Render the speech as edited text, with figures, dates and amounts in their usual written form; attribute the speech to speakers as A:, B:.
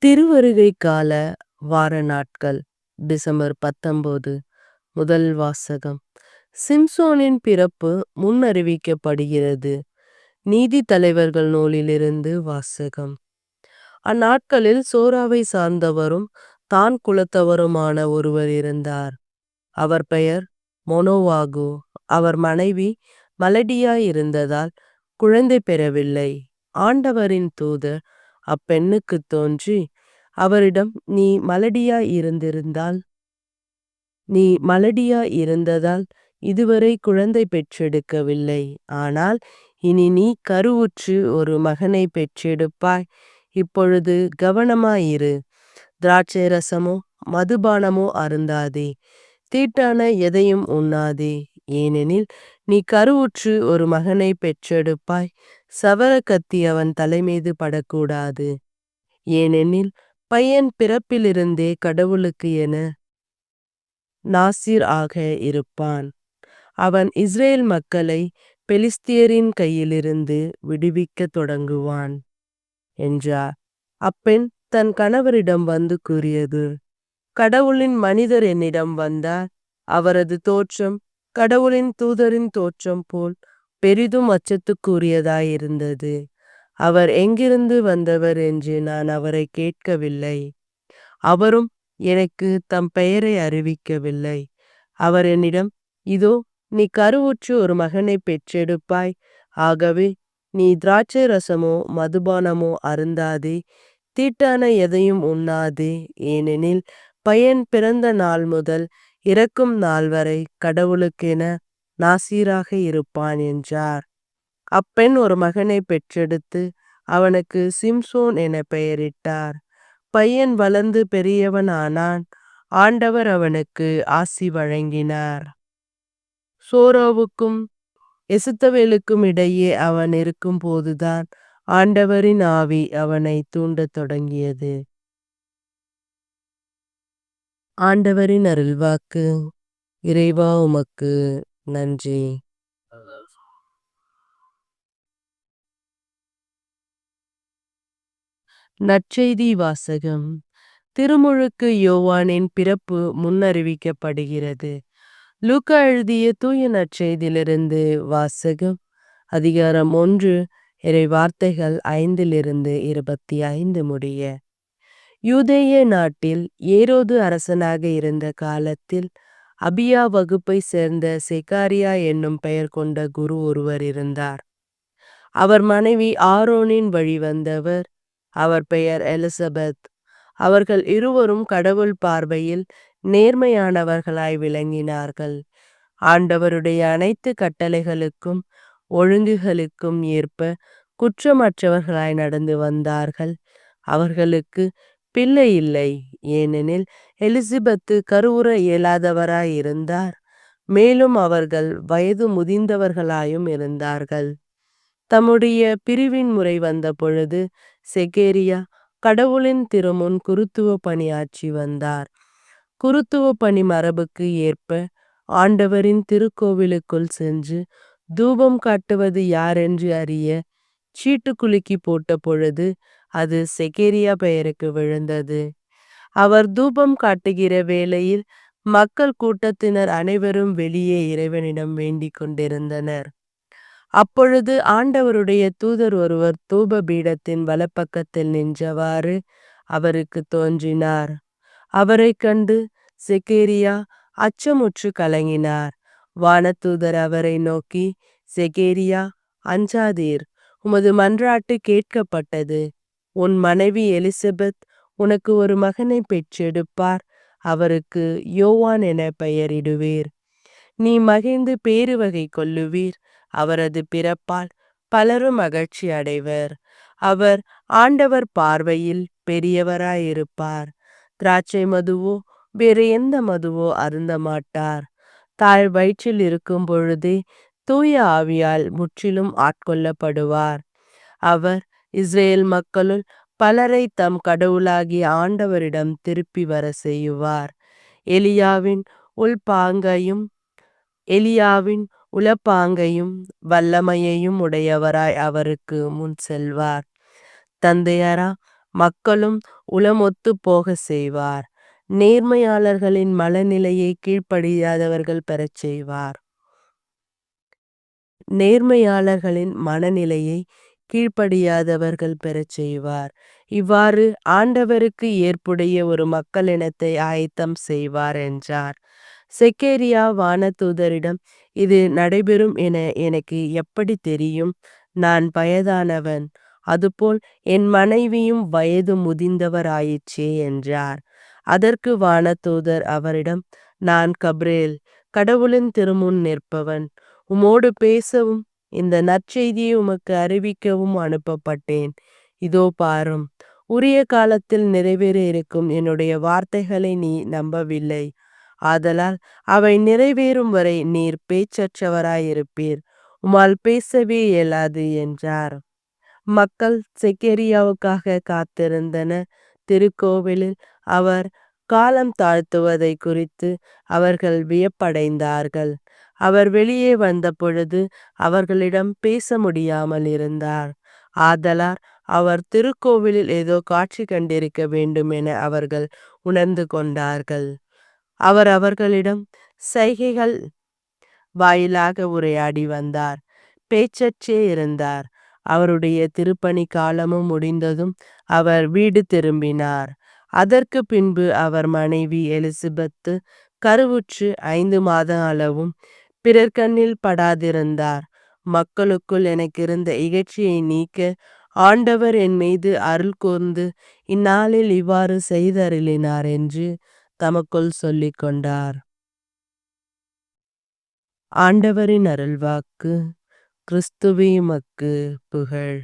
A: திருவருகை கால வார நாட்கள் டிசம்பர் 19. முதல் வாசகம். சிம்சோனின் பிறப்பு முன்னறிவிக்கப்படுகிறது. நீதித்தலைவர்கள் நூலிலிருந்து வாசகம். அந்நாட்களில் சோராவை சார்ந்தவரும் தான் குலத்தவருமான ஒருவர் இருந்தார். அவர் பெயர் மொனோவாகு. அவர் மனைவி மலடியாய் இருந்ததால் குழந்தை பெறவில்லை. ஆண்டவரின் தூதர் அப்பெண்ணுக்கு தோன்றி அவரிடம் நீ மலடியாய் இருந்ததால் இதுவரை குழந்தை பெற்றெடுக்கவில்லை. ஆனால் இனி நீ கருவுற்று ஒரு மகனை பெற்றெடுப்பாய். இப்பொழுது கவனமாயிரு. திராட்சை ரசமோ மதுபானமோ அருந்தாதே. தீட்டான எதையும் உண்ணாதே. ஏனெனில் நீ கருவுற்று ஒரு மகனை பெற்றெடுப்பாய். சவர கத்தி அவன் தலைமீது படக்கூடாது. ஏனெனில் பையன் பிறப்பிலிருந்தே கடவுளுக்கு என நாசீர் ஆக இருப்பான். அவன் இஸ்ரேல் மக்களை பெலிஸ்தியரின் கையிலிருந்து விடுவிக்கத் தொடங்குவான் என்றார். அப்பெண் தன் கணவரிடம் வந்து கூறியது, கடவுளின் மனிதர் என்னிடம் வந்தார். அவரது தோற்றம் கடவுளின் தூதரின் தோற்றம் போல் பெரிதும் அச்சத்துக்குரியதாயிருந்தது. அவர் எங்கிருந்து வந்தவர் என்று நான் அவரை கேட்கவில்லை. அவரும் எனக்கு தம் பெயரை அறிவிக்கவில்லை. அவர் என்னிடம், இதோ நீ கருவுற்று ஒரு மகனை பெற்றெடுப்பாய். ஆகவே நீ திராட்சை ரசமோ மதுபானமோ அருந்தாதே. தீட்டான எதையும் உண்ணாதே. ஏனெனில் பையன் பிறந்த நாள் முதல் இறக்கும் நாள் வரை கடவுளுக்கென நாசீராக இருப்பான் என்றார். அப்பெண் ஒரு மகனை பெற்றெடுத்து அவனுக்கு சிம்சோன் என பெயரிட்டார். பையன் வளர்ந்து பெரியவன் ஆனான். ஆண்டவர் அவனுக்கு ஆசி வழங்கினார். சோராவுக்கும் எசுத்தவேலுக்கும் இடையே அவன் இருக்கும் போதுதான் ஆண்டவரின் ஆவி அவனை தூண்டத் தொடங்கியது. ஆண்டவரின் அருள்வாக்கு. இறைவா உமக்கு நன்றி. நற்செய்தி வாசகம். திருமுழுக்கு யோவானின் பிறப்பு முன்னறிவிக்கப்படுகிறது. லூக்கா எழுதிய தூய நற்செய்தியிலிருந்து வாசகம். அதிகாரம் 1 இறை வார்த்தைகள் 5-25 முடிய. யூதேய நாட்டில் ஏரோது அரசனாக இருந்த காலத்தில் அபியா வகுப்பை சேர்ந்த செக்காரியா என்னும் பெயர் கொண்ட குரு ஒருவர் இருந்தார். அவர் மனைவி ஆரோனின் வழி வந்தவர். அவர் பெயர் எலிசபெத். அவர்கள் இருவரும் கடவுள் பார்வையில் நேர்மையானவர்களாய் விளங்கினார்கள். ஆண்டவருடைய அனைத்து கட்டளைகளுக்கும் ஒழுங்குகளுக்கும் ஏற்ப குற்றமற்றவர்களாய் நடந்து வந்தார்கள். அவர்களுக்கு பிள்ளை இல்லை. ஏனெனில் எலிசபெத்து கருவுற இயலாதவராய் இருந்தார். மேலும் அவர்கள் வயது முதிர்ந்தவர்களாயும் இருந்தார்கள். தம்முடைய பிரிவின் முறை வந்த பொழுது செக்கேரியா கடவுளின் திருமுன் குருத்துவ பணியாற்றி வந்தார். குருத்துவ பணி மரபுக்கு ஏற்ப ஆண்டவரின் திருக்கோவிலுக்குள் சென்று தூபம் காட்டுவது யாரென்று அறிய சீட்டு குலுக்கி போட்ட பொழுது அது செக்கேரியா பெயருக்கு விழுந்தது. அவர் தூபம் காட்டுகிற வேளையில் மக்கள் கூட்டத்தினர் அனைவரும் வெளியே இறைவனிடம் வேண்டிக் கொண்டிருந்தனர். அப்பொழுது ஆண்டவருடைய தூதர் ஒருவர் தூப பீடத்தின் வலப்பக்கத்தில் நின்றவாறு அவருக்கு தோன்றினார். அவரை கண்டு செக்கேரியா அச்சமுற்று கலங்கினார். வானதூதர் அவரை நோக்கி, செக்கேரியா, அஞ்சாதீர், உமது மன்றாட்டு கேட்கப்பட்டது. உன் மனைவி எலிசபெத் உனக்கு ஒரு மகனை பெற்றெடுப்பார். அவருக்கு யோவான் என பெயரிடுவீர். நீ மகிழ்ந்து பேருவகை கொள்ளுவீர். அவரது பிறப்பால் பலரும் மகிழ்ச்சி அடைவர். அவர் ஆண்டவர் பார்வையில் பெரியவராயிருப்பார். திராட்சை மதுவோ வேறு எந்த மதுவோ அருந்த மாட்டார். தாய் வயிற்றில் இருக்கும் பொழுதே தூய ஆவியால் முற்றிலும் ஆட்கொள்ளப்படுவார். அவர் இஸ்ரேல் மக்களுள் பலரை தம் கடவுளாகிய ஆண்டவரிடம் திருப்பி வர செய்வார். எலியாவின் உளப்பாங்கையும் வல்லமையையும் உடையவராய் அவருக்கு முன் செல்வார். தந்தையரா, மக்களும் உளமொத்துப் போகச் செய்வார். நேர்மையாளர்களின் மனநிலையை கீழ்ப்படியாதவர்கள் பெறச் செய்வார். நேர்மையாளர்களின் மனநிலையை கீழ்ப்படியாதவர்கள் பெறச் செய்வார். இவ்வாறு ஆண்டவருக்கு ஏற்புடைய ஒரு மக்களினத்தை ஆயத்தம் செய்வார் என்றார். செக்கரியா வானதூதரிடம், இது நடைபெறும் என எனக்கு எப்படி தெரியும்? நான் வயதானவன், அதுபோல் என் மனைவியும் வயது முதிர்ந்தவர் ஆயிற்றே என்றார். அதற்கு வானதூதர் அவரிடம், நான் கபிரேல், கடவுளின் திருமுன் நிற்பவன். உம்மோடு பேசவும் இந்த நற்செய்தியை உமக்கு அறிவிக்கவும் அனுப்பப்பட்டேன். இதோ பாரும், உரிய காலத்தில் நிறைவேற இருக்கும் என்னுடைய வார்த்தைகளை நீ நம்பவில்லை. ஆதலால் அவை நிறைவேறும் வரை நீர் பேச்சற்றவராயிருப்பீர். உம்மால் பேசவே இயலாது என்றார். மக்கள் செக்கரியாவுக்காக காத்திருந்தனர். திருக்கோவிலில் அவர் காலம் தாழ்த்துவதை குறித்து அவர்கள் வியப்படைந்தார்கள். அவர் வெளியே வந்தபொழுது அவர்களிடம் பேச முடியாமல் இருந்தார். ஆதலால் அவர் திருக்கோவிலில் ஏதோ காட்சி கண்டிருக்க வேண்டும் என அவர்கள் உணர்ந்து கொண்டார்கள். அவர் அவர்களிடம் சைகைகள் வாயிலாக உரையாடி வந்தார். பேச்சற்றே இருந்தார். அவருடைய திருப்பணி காலமும் முடிந்ததும் அவர் வீடு திரும்பினார். அதற்கு பின்பு அவர் மனைவி எலிசபெத்து கருவுற்று 5 மாத அளவும் பிறர் கண்ணில் படாதிருந்தார். மக்களுக்குள் எனக்கிருந்த இகழ்ச்சியை நீக்க ஆண்டவர் என் மீது அருள் கூர்ந்து இந்நாளில் இவ்வாறு செய்தருளினார் என்று தமக்குள் சொல்லிக் கொண்டார். ஆண்டவரின் அருள்வாக்கு. கிறிஸ்துவே உமக்கு புகழ்.